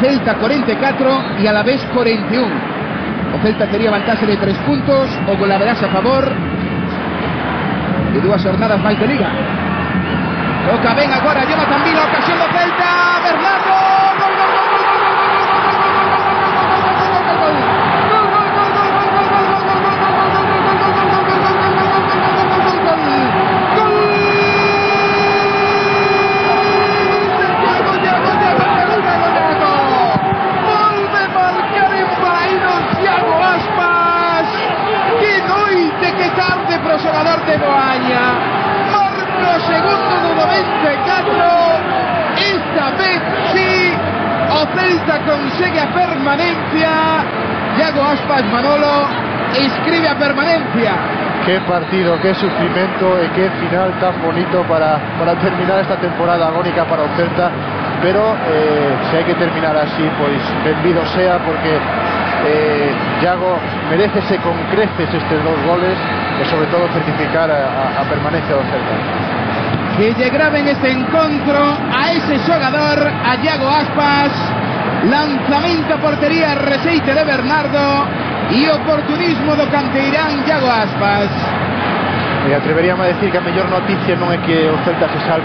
Celta 44 y a la vez 41. O Celta teria vantaxe de 3 puntos, o golaverás a favor de 2 jornadas máis de Liga. Toca ben agora Jonathan Vila, ocasión do Celta, Bernardo, gol, gol, gol, gol, gol, xogador de Boaña, marca o segundo do 94, esta vez sí, o Celta consegue a permanencia. Iago Aspas, Manolo, escribe a permanencia. Qué partido, qué sufrimiento y qué final tan bonito para terminar esta temporada agónica para o Celta, pero se hai que terminar así, pois benvido sea, porque Iago merecese con creces estes 2 goles e sobre todo certificar a permanencia do Celta. Que lle graben este encontro a ese xogador, a Iago Aspas. Lanzamento a portería, receite de Bernardo e oportunismo do canteirán Iago Aspas. E atreveríame a decir que a mellor noticia non é que o Celta se salve